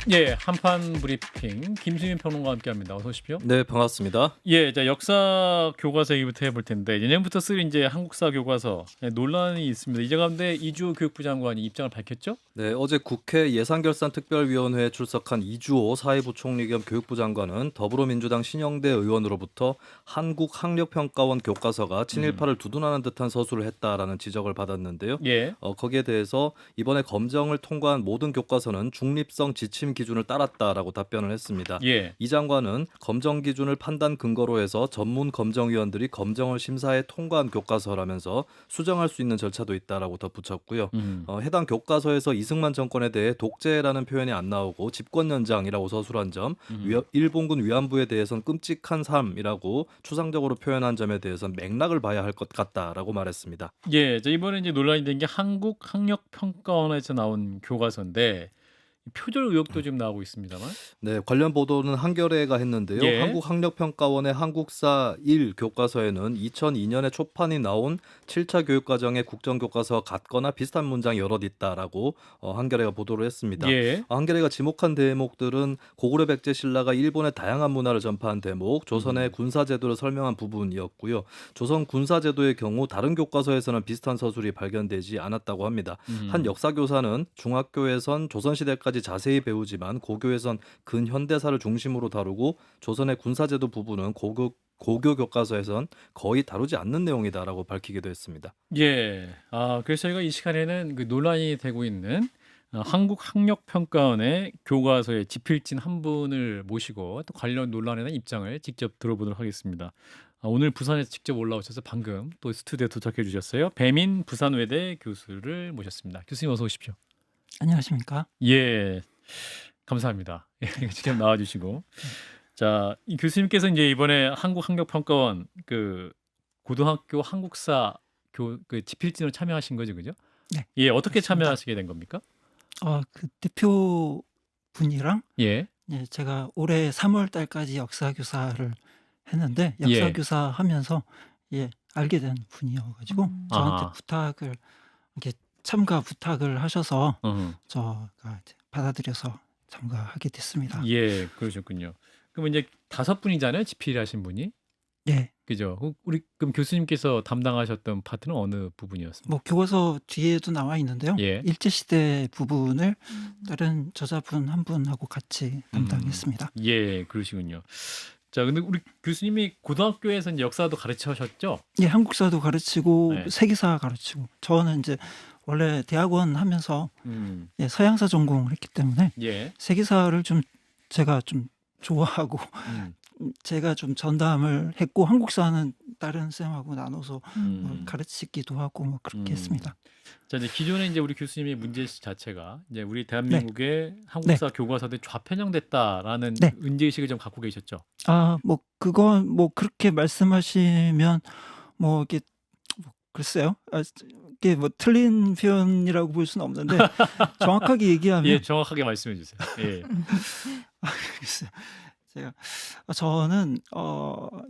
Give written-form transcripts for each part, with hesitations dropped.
예, 한판 브리핑 김수민 평론가와 함께합니다. 어서 오십시오. 네, 반갑습니다. 예, 자 역사 교과서 얘기부터 해볼 텐데 내년부터 쓸 이제 한국사 교과서 논란이 있습니다. 이제 가운데 이주호 교육부 장관이 입장을 밝혔죠? 네, 어제 국회 예산결산특별위원회에 출석한 이주호 사회부총리 겸 교육부 장관은 더불어민주당 신영대 의원으로부터 한국학력평가원 교과서가 음, 친일파를 두둔하는 듯한 서술을 했다라는 지적을 받았는데요. 예, 거기에 대해서 이번에 검정을 통과한 모든 교과서는 중립성 지침 기준을 따랐다라고 답변을 했습니다. 예, 이 장관은 검정 기준을 판단 근거로 해서 전문 검정위원들이 검정을 심사해 통과한 교과서라면서 수정할 수 있는 절차도 있다라고 덧붙였고요. 음, 해당 교과서에서 이승만 정권에 대해 독재라는 표현이 안 나오고 집권 연장이라고 서술한 점, 음. 일본군 위안부에 대해서는 끔찍한 삶이라고 추상적으로 표현한 점에 대해서는 맥락을 봐야 할 것 같다라고 말했습니다. 예, 자 이번에 이제 논란이 된 게 한국학력평가원에서 나온 교과서인데 표절 의혹도 좀 나오고 있습니다만. 네, 관련 보도는 한겨레가 했는데요. 예, 한국학력평가원의 한국사 1 교과서에는 2002년에 초판이 나온 7차 교육과정의 국정교과서와 같거나 비슷한 문장이 여럿 있다라고 한겨레가 보도를 했습니다. 예, 한겨레가 지목한 대목들은 고구려 백제 신라가 일본의 다양한 문화를 전파한 대목, 조선의 음, 군사제도를 설명한 부분이었고요. 조선 군사제도의 경우 다른 교과서에서는 비슷한 서술이 발견되지 않았다고 합니다. 한 음. 역사교사는 중학교에선 조선시대까지 자세히 배우지만 고교에선 근현대사를 중심으로 다루고 조선의 군사제도 부분은 고교 교과서에선 거의 다루지 않는 내용이다라고 밝히기도 했습니다. 예. 아 그래서 저희가 이 시간에는 그 논란이 되고 있는 한국학력평가원의 교과서의 지필진 한 분을 모시고 또 관련 논란에 대한 입장을 직접 들어보도록 하겠습니다. 오늘 부산에서 직접 올라오셔서 방금 또 스튜디오에 도착해 주셨어요. 배민 부산외대 교수를 모셨습니다. 교수님 어서 오십시오. 안녕하십니까? 예. 감사합니다. 예, 직접 나와 주시고. 네. 자, 이 교수님께서 이제 이번에 한국학력평가원 그 고등학교 한국사 그 지필진으로 참여하신 거죠, 그죠? 네, 예, 어떻게 맞습니다. 참여하시게 된 겁니까? 그 대표분이랑 예. 예, 제가 올해 3월 달까지 역사교사를 했는데 예. 역사교사 하면서 예, 알게 된 분이어 가지고 저한테 아하. 부탁을 이렇게 참가 부탁을 하셔서 음. 제가 이제 받아들여서 참가하게 됐습니다. 예, 그러셨군요. 그럼 이제 5 분이잖아요, 지필하신 분이. 예. 그죠? 우리 그럼 교수님께서 담당하셨던 파트는 어느 부분이었습니까? 뭐 교과서 뒤에도 나와 있는데요. 예. 일제시대 부분을 다른 저자분 한 분하고 같이 음. 담당했습니다. 예, 그러시군요. 자, 근데 우리 교수님이 고등학교에서 인제 역사도 가르치셨죠? 예, 한국사도 가르치고 네. 세계사 가르치고 저는 인제 원래 대학원 하면서 음. 예, 서양사 전공을 했기 때문에 예. 세계사를 좀 제가 좀 좋아하고 음. 제가 좀 전담을 했고 한국사는 다른 쌤하고 나눠서 음. 가르치기도 하고 뭐 그렇게 음. 했습니다. 자, 이제 기존에 인제 우리 교수님의 문제의식 자체가 이제 "우리 네. 대한민국의 네. 한국사 교과서들이 좌편향됐다."라는 네. 문제의식을 좀 갖고 계셨죠? 뭐 그건 뭐 그렇게 말씀하시면 뭐 이게 뭐 글쎄요. 이게 뭐 틀린 표현이라고 볼 수는 없는데 정확하게 예, 얘기하면 정확하게 말씀해 주세요. 예. 글쎄요. 제가 저는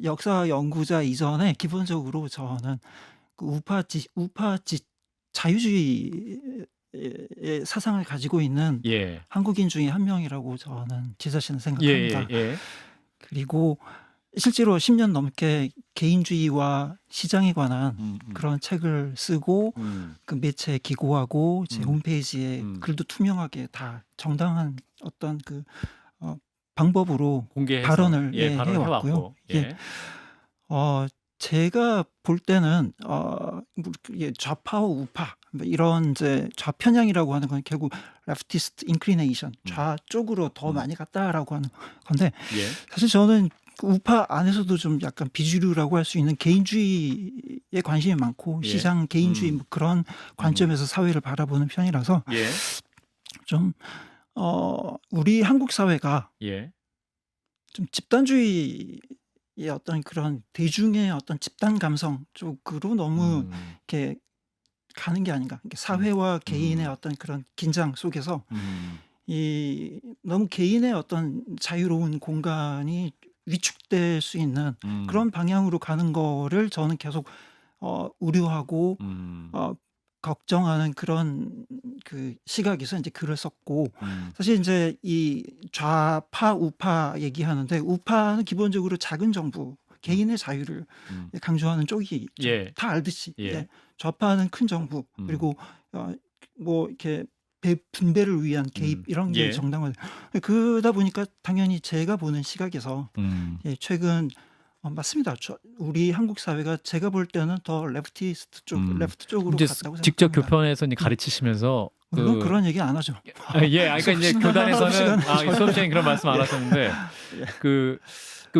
역사 연구자 이전에 기본적으로 저는 그 우파지 자유주의의 사상을 가지고 있는 예. 한국인 중에 한 명이라고 저는 제 자신을 생각합니다. 예예예. 그리고 실제로 10년 넘게 개인주의와 시장에 관한 음음. 그런 책을 쓰고 그 매체에 기고하고 제 음. 홈페이지에 음. 글도 투명하게 다 정당한 어떤 그 어 방법으로 공개해서 발언을 예, 해 발언을 해 왔고요. 왔고. 예. 예. 제가 볼 때는 뭐 예, 좌파와 우파 뭐 이런 이제 좌편향이라고 하는 건 결국 leftist inclination 좌쪽으로 더 음. 많이 갔다라고 하는 건데 예. 사실 저는 그 우파 안에서도 좀 약간 비주류라고 할 수 있는 개인주의에 관심이 많고 예. 시장 개인주의 뭐 그런 관점에서 사회를 바라보는 편이라서 예. 좀 우리 한국 사회가 예. 좀 집단주의의 어떤 그런 대중의 어떤 집단 감성 쪽으로 너무 이렇게 가는 게 아닌가. 이게 사회와 개인의 어떤 그런 긴장 속에서 이 너무 개인의 어떤 자유로운 공간이 위축될 수 있는 그런 방향으로 가는 거를 저는 계속 우려하고 음. 어 걱정하는 그런 그 시각에서 이제 글을 썼고 음. 사실 이제 이 좌파 우파 얘기하는데 우파는 기본적으로 작은 정부 개인의 자유를 음. 강조하는 쪽이 있죠. 예. 다 알듯이. 예. 예. 좌파는 큰 정부 그리고 뭐 이렇게 분배를 위한 개입 이런 게 예. 정당화. 그러다 보니까 당연히 제가 보는 시각에서 예, 최근 맞습니다. 우리 한국 사회가 제가 볼 때는 더 레프티스트 쪽, 레프트 쪽으로 이제 갔다고 직접 생각합니다. 교편에서 이제 가르치시면서 물론 그런 얘기 안 하죠. 예, 그러니까 이제 교단에서는 수업 시간에 그런 말씀 안 하셨는데 그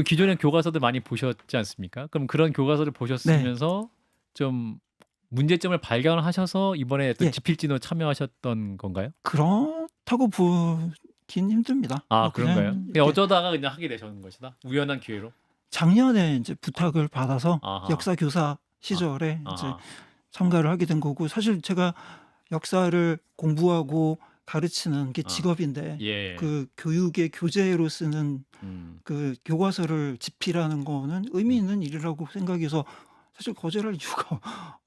기존의 교과서들 많이 보셨지 않습니까? 그럼 그런 교과서를 보셨으면서 좀 문제점을 발견하셔서 이번에 또 예. 지필진으로 참여하셨던 건가요? 그렇다고 보긴 힘듭니다. 아, 그냥 그런가요? 이렇게 어쩌다가 그냥 하게 되셨는 것이다. 우연한 기회로. 작년에 이제 부탁을 받아서 아하. 역사 교사 시절에 이제 아하. 참가를 하게 된 거고 사실 제가 역사를 공부하고 가르치는 게 직업인데 예. 그 교육의 교재로 쓰는 그 교과서를 집필하는 거는 의미 있는 일이라고 생각해서 사실 거절할 이유가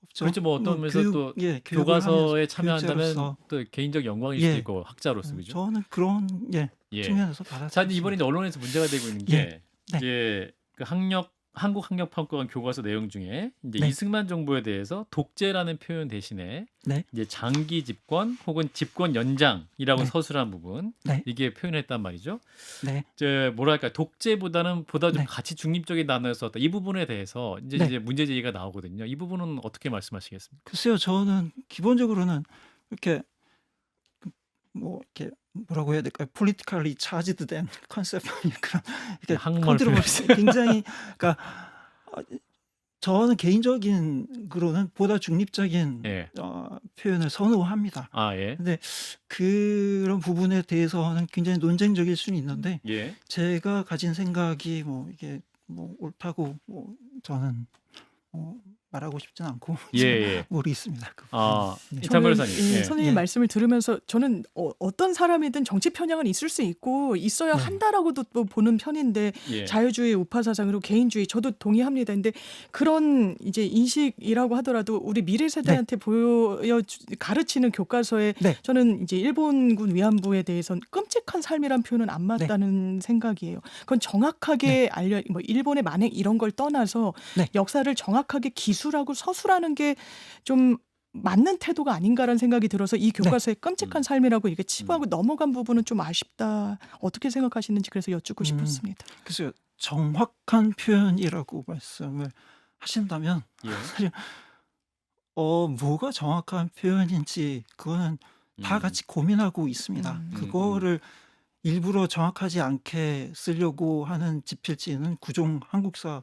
없죠. 그렇죠. 뭐 어떤 면에서 또 교육을 교과서에 하면서 참여한다면 교육자로서. 또 개인적 영광일 수도 예. 있고 학자로서 그죠? 저는 그런 예. 측면에서 자, 받았습니다. 이제 이번에 이제 언론에서 문제가 되고 있는 게 예. 네. 이제 그 한국 학력평가원 교과서 내용 중에 이제 네. 이승만 정부에 대해서 독재라는 표현 대신에 네. 이제 장기 집권 혹은 집권 연장이라고 네. 서술한 부분 네. 이게 표현했단 말이죠. 네. 이제 뭐랄까 독재보다는 보다 좀 네. 가치 중립적인 단어를 썼다. 이 부분에 대해서 이제 네. 이제 문제 제기가 나오거든요. 이 부분은 어떻게 말씀하시겠습니까? 글쎄요, 저는 기본적으로는 이렇게 뭐 이렇게 뭐라고 해야 될까요? politically charged 된 컨셉 그런 이렇게 한국말 컨트로버시 굉장히 그러니까 저는 개인적인 그로는 보다 중립적인 예. 표현을 선호합니다. 아, 예. 근데 그런 부분에 대해서는 굉장히 논쟁적일 수는 있는데 예. 제가 가진 생각이 뭐 이게 뭐 옳다고 뭐 저는 말하고 싶진 않고 예, 예. 모르겠습니다. 그 아, 부분은. 네. 이탄 변호사님. 예, 예. 선생님 예. 말씀을 들으면서 저는 어떤 사람이든 정치 편향은 있을 수 있고 있어야 네. 한다라고도 또 보는 편인데 예. 자유주의, 우파 사상 그리고 개인주의 저도 동의합니다. 근데 그런 이제 인식이라고 하더라도 우리 미래 세대한테 가르치는 교과서에 네. 저는 이제 일본군 위안부에 대해서는 끔찍한 삶이란 표현은 안 맞다는 생각이에요. 그건 정확하게 뭐 일본의 만행 이런 걸 떠나서 네. 역사를 정확하게 기술하고 서술하는 게 좀 맞는 태도가 아닌가라는 생각이 들어서 이 교과서의 끔찍한 삶이라고 이렇게 치부하고 넘어간 부분은 좀 아쉽다. 어떻게 생각하시는지 그래서 여쭙고 싶었습니다. 글쎄요, 정확한 표현이라고 말씀을 하신다면 예. 사실 뭐가 정확한 표현인지 그거는 다 같이 고민하고 있습니다. 그거를 일부러 정확하지 않게 쓰려고 하는 지필지는 구종 한국사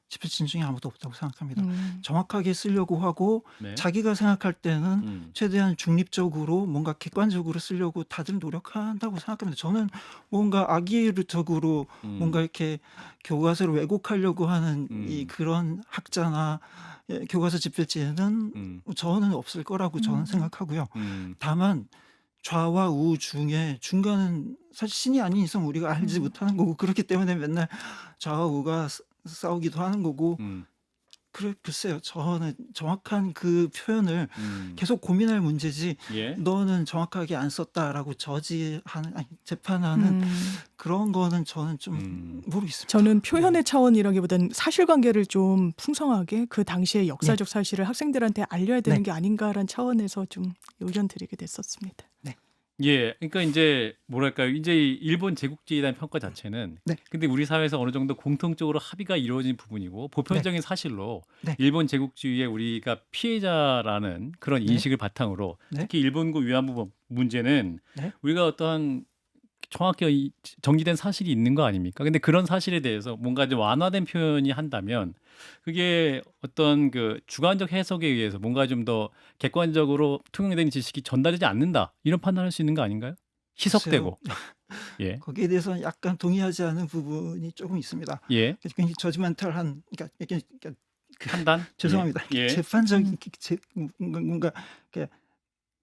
지필진 중에 아무도 없다고 생각합니다. 정확하게 쓰려고 하고 네. 자기가 생각할 때는 최대한 중립적으로 뭔가 객관적으로 쓰려고 다들 노력한다고 생각합니다. 저는 뭔가 악의적으로 뭔가 이렇게 교과서를 왜곡하려고 하는 이 그런 학자나 교과서 집필지에는 저는 없을 거라고 저는 생각하고요. 다만 좌와 우 중에 중간은 사실 신이 아닌 이상 우리가 알지 못하는 거고 그렇기 때문에 맨날 좌와 우가 싸우기도 하는 거고 글쎄요, 저는 정확한 그 표현을 계속 고민할 문제지 예. 너는 정확하게 안 썼다라고 재판하는 그런 거는 저는 좀 모르겠습니다. 저는 표현의 차원이라기보다는 사실관계를 좀 풍성하게 그 당시의 역사적 사실을 학생들한테 알려야 되는 게 아닌가라는 차원에서 좀 의견 드리게 됐었습니다. 예, 그러니까 이제 뭐랄까요, 이제 이 일본 제국주의에 대한 평가 자체는, 네. 근데 우리 사회에서 어느 정도 공통적으로 합의가 이루어진 부분이고 보편적인 사실로 네. 일본 제국주의에 우리가 피해자라는 그런 네. 인식을 바탕으로 네. 특히 일본군 위안부 문제는 네. 우리가 어떠한 정확히 정리된 사실이 있는 거 아닙니까? 근데 그런 사실에 대해서 뭔가 좀 완화된 표현이 한다면 그게 어떤 그 주관적 해석에 의해서 뭔가 좀 더 객관적으로 통용된 지식이 전달되지 않는다 이런 판단할 수 있는 거 아닌가요? 희석되고. 예. 거기에 대해서는 약간 동의하지 않은 부분이 조금 있습니다. 예. 굉장히 저지멘탈한 그러니까 판단? 죄송합니다. 예. 재판적인 뭔가 이렇게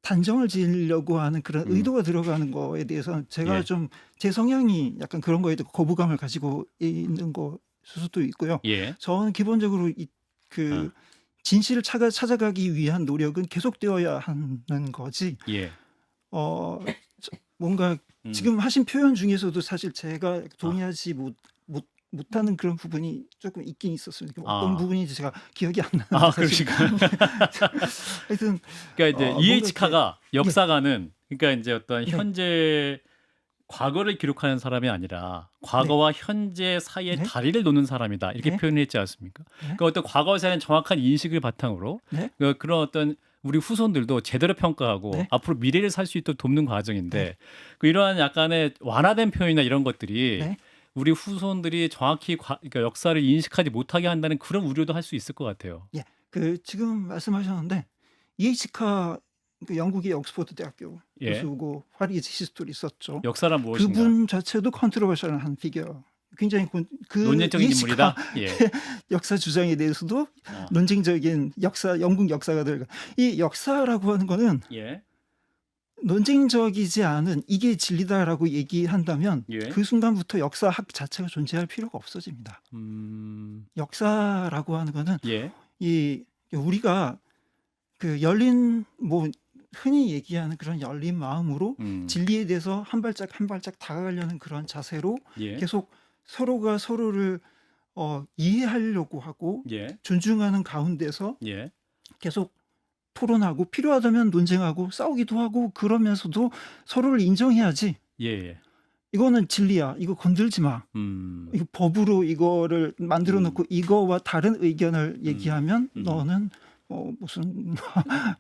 단정을 지으려고 하는 그런 의도가 들어가는 거에 대해서는 제가 예. 좀 제 성향이 약간 그런 거에 대해 거부감을 가지고 있는 거 수도 있고요. 예. 저는 기본적으로 진실을 찾아가기 위한 노력은 계속되어야 하는 거지. 예. 뭔가 음. 지금 하신 표현 중에서도 사실 제가 동의하지 못하는 그런 부분이 조금 있긴 있었어요. 어떤 부분인지 제가 기억이 안 나는데 아, 사실. 그러시까. 하여튼 그러니까 이제 뭔가 EH카가 역사가는 그러니까 이제 어떤 네. 현재 과거를 기록하는 사람이 아니라 과거와 현재 사이의 네. 다리를 놓는 사람이다 이렇게 네. 표현했지 않습니까? 네. 그러니까 어떤 과거에 대한 정확한 인식을 바탕으로 네. 그런 어떤 우리 후손들도 제대로 평가하고 네. 앞으로 미래를 살 수 있도록 돕는 과정인데 이러한 약간의 완화된 표현이나 이런 것들이 네. 우리 후손들이 정확히 그러니까 역사를 인식하지 못하게 한다는 그런 우려도 할 수 있을 것 같아요. 예, 지금 말씀하셨는데 EH카 그 영국의 옥스퍼드 대학교 예. 교수고 화리지 히스토리 썼죠. 역사란 무엇인가? 그분 자체도 컨트로버셜한 피겨. 굉장히 그 논쟁적인 EH카 인물이다. 예. 역사 주장에 대해서도 어. 논쟁적인 영국 역사가 들어가. 이 역사라고 하는 거는 예. 논쟁적이지 않은 이게 진리다라고 얘기한다면 예. 그 순간부터 역사학 자체가 존재할 필요가 없어집니다. 역사라고 하는 거는 예. 이 우리가 그 열린 흔히 얘기하는 그런 열린 마음으로 진리에 대해서 한 발짝 한 발짝 다가가려는 그런 자세로 예. 계속 서로가 서로를 이해하려고 하고 예. 존중하는 가운데서 예. 계속 토론하고 필요하다면 논쟁하고 싸우기도 하고 그러면서도 서로를 인정해야지. 예. 이거는 진리야. 이거 건들지 마. 이거 법으로 이거를 만들어 놓고 이거와 다른 의견을 얘기하면 너는 무슨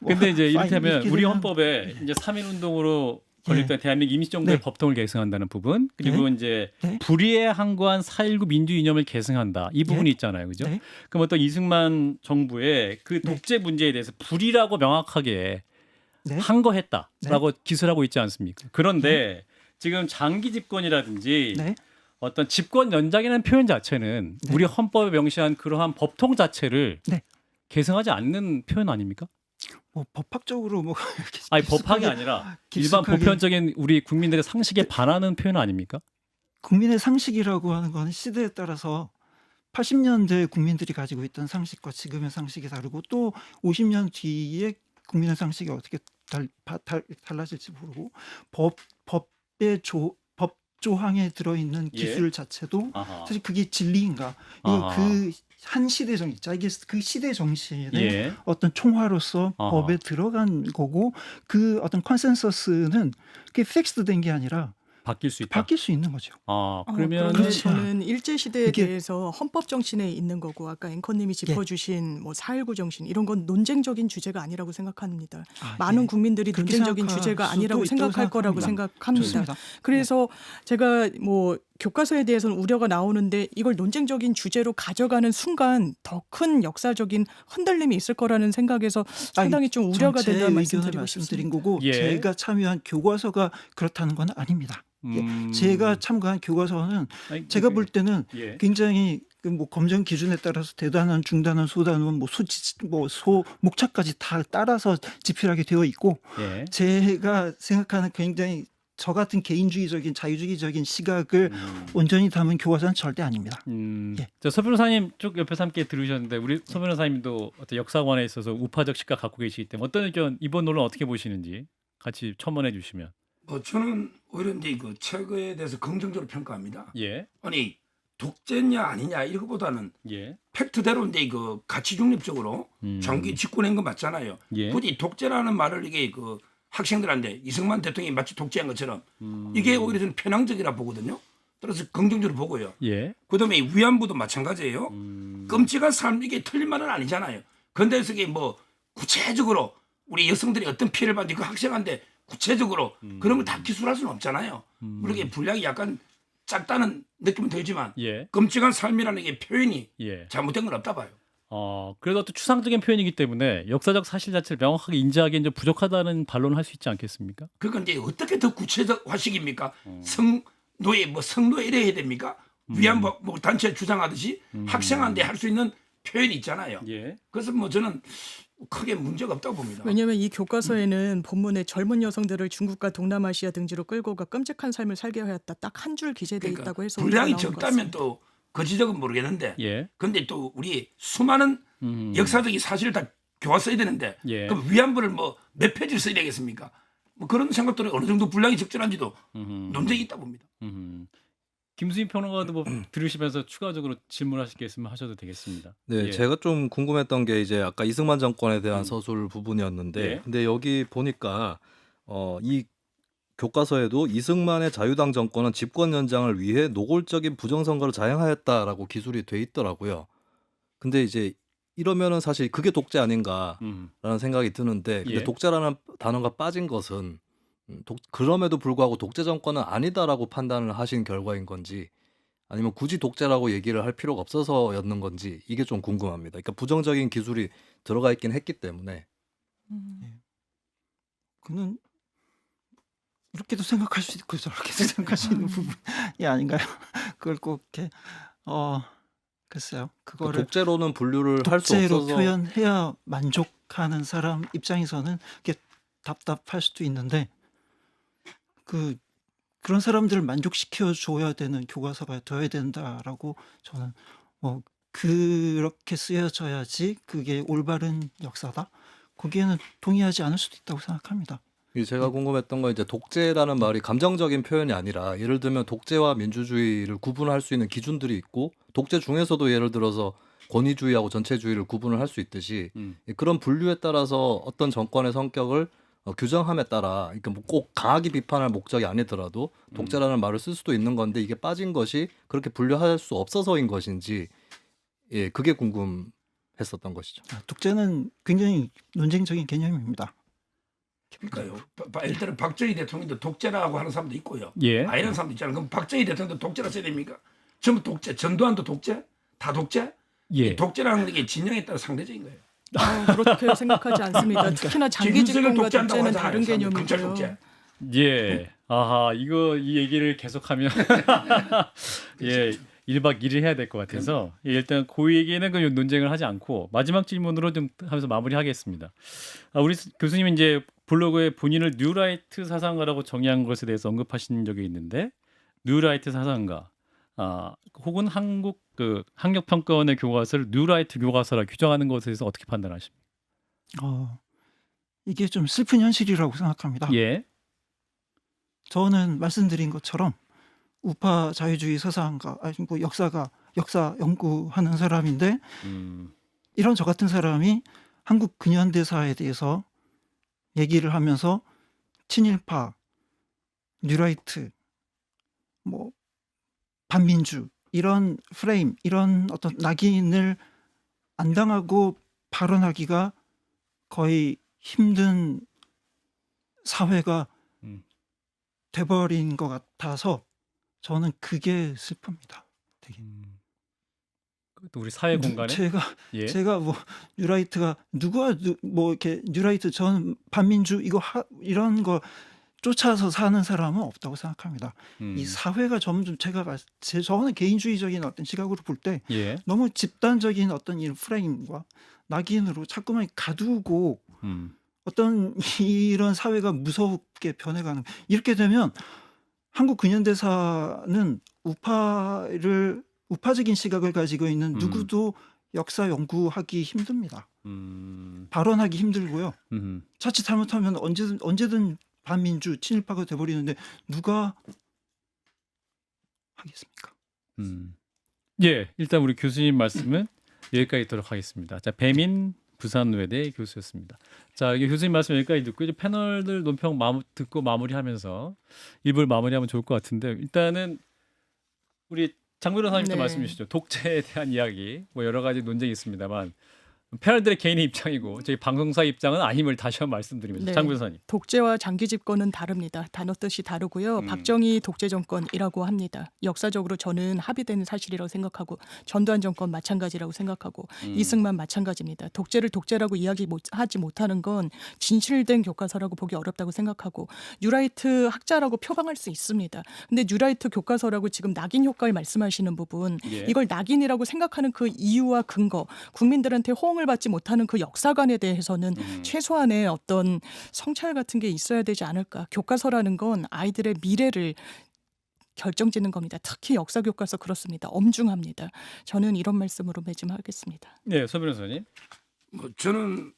근데 이제 파인 이를테면 이렇게 우리 되면 헌법에 이제 3.1 운동으로 건립된 예. 대한민국 임시정부의 네. 법통을 계승한다는 부분 그리고 이제 네. 불의에 항거한 4.19 민주 이념을 계승한다 이 부분이 있잖아요, 그죠? 네. 그럼 어떤 이승만 정부의 그 독재 문제에 대해서 불의라고 명확하게 네. 항거했다라고 기술하고 있지 않습니까? 그런데 지금 장기 집권이라든지 네. 어떤 집권 연장이라는 표현 자체는 네. 우리 헌법에 명시한 그러한 법통 자체를 네. 계승하지 않는 표현 아닙니까? 법학적으로 이렇게 아니 법학이 깊숙하게- 아니라 일반 깊숙하게 보편적인 우리 국민들의 상식에 반하는 표현 아닙니까? 국민의 상식이라고 하는 건 시대에 따라서 80년대 국민들이 가지고 있던 상식과 지금의 상식이 다르고 또 50년 뒤에 국민의 상식이 어떻게 달라질지 모르고 법의 법 조항에 들어있는 예. 기술 자체도 아하. 사실 그게 진리인가? 이거 아하. 그 한 시대 정신, 이게 그 시대 정신의 예. 어떤 총화로서 아하. 법에 들어간 거고 그 어떤 컨센서스는 그게 픽스된 게 아니라 바뀔 수 있다. 바뀔 수 있는 거죠. 그런데 그렇죠. 저는 일제 시대에 이게- 대해서 헌법 정신에 있는 거고 아까 앵커님이 짚어주신 4.19 정신 이런 건 논쟁적인 주제가 아니라고 생각합니다. 많은 예. 국민들이 그렇게 논쟁적인 생각할 주제가 수도 아니라고 있다고 생각할 거라고 생각합니다. 좋습니다. 그래서 제가 교과서에 대해서는 우려가 나오는데 이걸 논쟁적인 주제로 가져가는 순간 더 큰 역사적인 흔들림이 있을 거라는 생각에서 상당히 좀 우려가 제 된다는 의견을 말씀드리고 말씀드린 싶습니다. 거고 예. 제가 참여한 교과서가 그렇다는 건 아닙니다. 음. 제가 참가한 교과서는 아니, 제가 볼 때는 예. 굉장히 검정 기준에 따라서 대단원, 중단원, 소단원, 목차까지 다 따라서 집필하게 되어 있고 예. 제가 생각하는 굉장히 저 같은 개인주의적인 자유주의적인 시각을 온전히 담은 교과서는 절대 아닙니다. 예. 서 변호사님 쭉 옆에서 함께 들으셨는데 우리 서 변호사님도 어떤 역사관에 있어서 우파적 시각 갖고 계시기 때문에 어떤 의견 이번 논란 어떻게 보시는지 같이 첨언해 주시면. 저는 오히려 이제 그 책에 대해서 긍정적으로 평가합니다. 예. 아니 독재냐 아니냐 이거보다는 예. 팩트대로 이제 그 가치 중립적으로 장기 집권한 거 맞잖아요. 예. 굳이 독재라는 말을 이게 그 학생들한테 이승만 대통령이 마치 독재한 것처럼 이게 오히려 저는 편향적이라 보거든요. 따라서 긍정적으로 보고요. 예. 그다음에 위안부도 마찬가지예요. 끔찍한 삶 이게 틀린 말은 아니잖아요. 그런데 이게 구체적으로 우리 여성들이 어떤 피해를 받는지 그 학생한테 구체적으로 그런 걸 다 기술할 수는 없잖아요. 물론 이게 분량이 약간 작다는 느낌은 들지만 예. 끔찍한 삶이라는 게 표현이 예. 잘못된 건 없다 봐요. 그래도 또 추상적인 표현이기 때문에 역사적 사실 자체를 명확하게 인지하기엔 좀 부족하다는 반론을 할 수 있지 않겠습니까? 그건 이제 어떻게 더 구체적화식입니까? 성노예 성노예 이래야 해야 됩니까? 위안부 단체 주장하듯이 학생한테 할 수 있는 표현이 있잖아요. 예. 그래서 저는 크게 문제가 없다고 봅니다. 왜냐하면 이 교과서에는 본문에 젊은 여성들을 중국과 동남아시아 등지로 끌고 가 끔찍한 삶을 살게 하였다. 딱 한 줄 기재돼 있다고 해서 분량이 나온 것 적다면 같습니다. 또 그 지적은 모르겠는데 예. 근데 또 우리 수많은 역사적인 사실을 다 교과서에 써야 되는데 예. 그럼 위안부를 뭐 몇 페이지를 써야 되겠습니까? 뭐 그런 생각들은 어느 정도 분량이 적절한지도 논쟁이 있다 봅니다. 김수인 평론가도 뭐 들으시면서 추가적으로 질문하실 게 있으면 하셔도 되겠습니다. 네, 예. 제가 좀 궁금했던 게 이제 아까 이승만 정권에 대한 서술 부분이었는데, 예. 근데 여기 보니까 이 교과서에도 이승만의 자유당 정권은 집권 연장을 위해 노골적인 부정선거를 자행하였다라고 기술이 돼 있더라고요. 근데 이제 이러면은 사실 그게 독재 아닌가라는 생각이 드는데, 근데 예. 독재라는 단어가 빠진 것은 그럼에도 불구하고 독재 정권은 아니다라고 판단을 하신 결과인 건지, 아니면 굳이 독재라고 얘기를 할 필요가 없어서였는 건지, 이게 좀 궁금합니다. 그러니까 부정적인 기술이 들어가 있긴 했기 때문에. 그는 이렇게도 생각할 수 있고 저렇게도 생각할 수 있는 부분이 아닌가요? 그걸 꼭 이렇게 글쎄요. 그 그거를 독재로는 분류를 할 수 독재로 없어서. 표현해야 만족하는 사람 입장에서는 그게 답답할 수도 있는데 그런 사람들을 만족시켜 줘야 되는 교과서가 되어야 된다라고 저는 뭐 그렇게 쓰여져야지 그게 올바른 역사다. 거기에는 동의하지 않을 수도 있다고 생각합니다. 제가 궁금했던 건 이제 독재라는 말이 감정적인 표현이 아니라, 예를 들면 독재와 민주주의를 구분할 수 있는 기준들이 있고, 독재 중에서도 예를 들어서 권위주의하고 전체주의를 구분을 할 수 있듯이 그런 분류에 따라서 어떤 정권의 성격을 규정함에 따라, 그러니까 뭐 꼭 강하게 비판할 목적이 아니더라도 독재라는 말을 쓸 수도 있는 건데, 이게 빠진 것이 그렇게 분류할 수 없어서인 것인지, 예, 그게 궁금했었던 것이죠. 독재는 굉장히 논쟁적인 개념입니다. 그러니까요. 예를 들어 박정희 대통령도 독재라고 하는 사람도 있고요. 예. 아니라는 사람도 있잖아요. 그럼 박정희 대통령도 독재라 써야 됩니까? 전부 독재. 전두환도 독재? 다 독재? 예. 독재라는 게 진영에 따라 상대적인 거예요. 그렇게 생각하지 않습니다. 특히나 장기 김윤석을 집권과 독재한다고 독재는 하잖아요. 다른 검찰 개념이고요. 독재. 예. 아하, 이 얘기를 계속하면 예, 1박 2일 해야 될 것 같아서 일단 그 얘기는 그 논쟁을 하지 않고 마지막 질문으로 좀 하면서 마무리하겠습니다. 우리 교수님 이제 블로그에 본인을 뉴라이트 사상가라고 정의한 것에 대해서 언급하신 적이 있는데, 뉴라이트 사상가 혹은 한국 학력평가원의 교과서를 뉴라이트 교과서라 규정하는 것에 대해서 어떻게 판단하십니까? 이게 좀 슬픈 현실이라고 생각합니다. 예. 저는 말씀드린 것처럼 우파 자유주의 서사가 아니고 역사 연구하는 사람인데 이런 저 같은 사람이 한국 근현대사에 대해서 얘기를 하면서 친일파, 뉴라이트, 뭐 반민주 이런 프레임, 이런 어떤 낙인을 안 당하고 발언하기가 거의 힘든 사회가 돼버린 것 같아서 저는 그게 슬픕니다. 되게. 또 우리 사회 공간에 제가 뭐 뉴라이트가 뭐 이렇게 뉴라이트 전 반민주 이런 거 쫓아서 사는 사람은 없다고 생각합니다. 이 사회가 점점 저는 개인주의적인 어떤 시각으로 볼 때 예. 너무 집단적인 어떤 이 프레임과 낙인으로 자꾸만 가두고 어떤 이런 사회가 무섭게 변해가는, 이렇게 되면 한국 근현대사는 우파적인 시각을 가지고 있는 누구도 역사 연구하기 힘듭니다. 발언하기 힘들고요. 자칫 잘못하면 언제든 반민주 친일파가 돼버리는데 누가 하겠습니까? 예, 일단 우리 교수님 말씀은 여기까지 듣도록 하겠습니다. 자, 배민 부산외대 교수였습니다. 자, 이게 교수님 말씀 여기까지 듣고 이제 패널들 논평 듣고 마무리하면서 일부를 마무리하면 좋을 것 같은데, 일단은 우리 장 변호사님도 네. 말씀 주시죠. 독재에 대한 이야기 뭐 여러 가지 논쟁이 있습니다만 패널들의 개인의 입장이고 저희 방송사 입장은 아님을 다시 한번 말씀드리면서 네. 장 변호사님. 독재와 장기 집권은 다릅니다. 단어 뜻이 다르고요. 박정희 독재 정권이라고 합니다. 역사적으로 저는 합의되는 사실이라고 생각하고, 전두환 정권 마찬가지라고 생각하고, 이승만 마찬가지입니다. 독재를 독재라고 하지 못하는 건 진실된 교과서라고 보기 어렵다고 생각하고, 뉴라이트 학자라고 표방할 수 있습니다. 근데 뉴라이트 교과서라고 지금 낙인 효과를 말씀하시는 부분, 예. 이걸 낙인이라고 생각하는 그 이유와 근거, 국민들한테 호응을 받지 못하는 그 역사관에 대해서는 최소한의 어떤 성찰 같은 게 있어야 되지 않을까. 교과서라는 건 아이들의 미래를 결정짓는 겁니다. 특히 역사 교과서 그렇습니다. 엄중합니다. 저는 이런 말씀으로 매짐하겠습니다. 네, 서 변호사님. 뭐 저는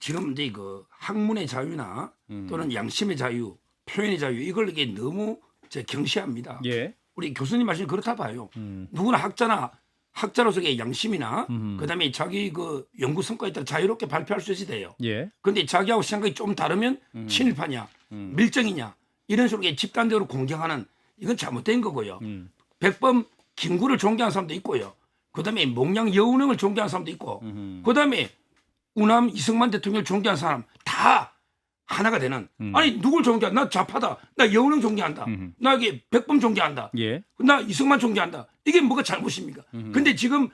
지금 이제 그 학문의 자유나 또는 양심의 자유, 표현의 자유 이걸 이게 너무 경시합니다. 예. 우리 교수님 말씀이 그렇다 봐요. 누구나 학자로서의 양심이나 그다음에 자기 그 연구 성과에 따라 자유롭게 발표할 수 있어야 돼요. 예. 그런데 자기하고 생각이 좀 다르면 친일파냐, 밀정이냐 이런 식으로 이게 집단적으로 공격하는 이건 잘못된 거고요. 백범 김구를 존경하는 사람도 있고요. 그다음에 몽양 여운흥을 존경하는 사람도 있고, 그다음에 우남 이승만 대통령을 존경하는 사람 다 하나가 되는. 아니 누굴 존경한? 나 좌파다. 나 여운흥 존경한다. 나 이게 백범 존경한다. 예. 나 이승만 존경한다. 이게 뭐가 잘못입니까? 근데 지금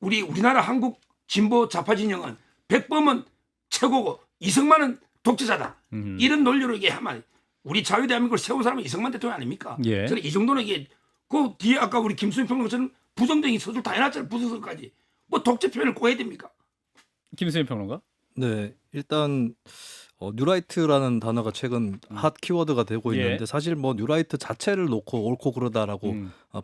우리나라 한국 진보 좌파 진영은 백범은 최고고 이승만은 독재자다. 이런 논리로 이게 하면 우리 자유대한민국을 세운 사람은 이승만 대통령 아닙니까? 예. 저는 이 정도는 이게 그 뒤에 아까 우리 김수민 평론가처럼 부정적인 서술 다 해놨잖아요. 부서서까지. 뭐 독재 표현을 꼭 해야 됩니까? 김수민 평론가. 네, 일단 뉴라이트라는 단어가 최근 핫 키워드가 되고 예. 있는데 사실 뭐 뉴라이트 자체를 놓고 옳고 그르다라고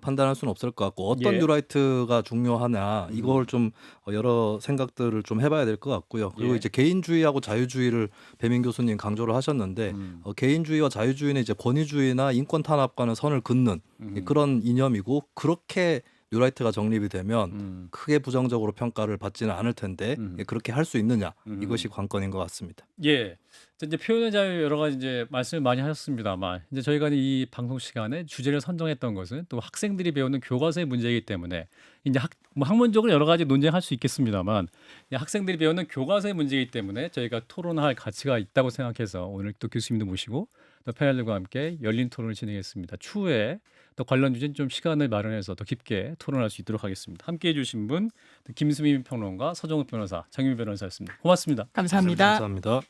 판단할 수는 없을 것 같고 어떤 예. 뉴라이트가 중요하냐 이걸 좀 여러 생각들을 좀 해봐야 될 것 같고요. 그리고 예. 이제 개인주의하고 자유주의를 배민 교수님 강조를 하셨는데 개인주의와 자유주의는 이제 권위주의나 인권 탄압과는 선을 긋는 그런 이념이고 그렇게 뉴라이트가 정립이 되면 크게 부정적으로 평가를 받지는 않을 텐데 그렇게 할 수 있느냐 이것이 관건인 것 같습니다. 예. 이제 표현의 자유 여러 가지 이제 말씀을 많이 하셨습니다만 이제 저희가 이 방송 시간에 주제를 선정했던 것은 또 학생들이 배우는 교과서의 문제이기 때문에 이제 뭐 학문적으로 여러 가지 논쟁할 수 있겠습니다만 학생들이 배우는 교과서의 문제이기 때문에 저희가 토론할 가치가 있다고 생각해서 오늘 또 교수님도 모시고 또 패널들과 함께 열린 토론을 진행했습니다. 추후에 또 관련 주제는 좀 시간을 마련해서 더 깊게 토론할 수 있도록 하겠습니다. 함께해 주신 분 김수민 평론가, 서정욱 변호사, 장윤 변호사였습니다. 고맙습니다. 감사합니다. 감사합니다.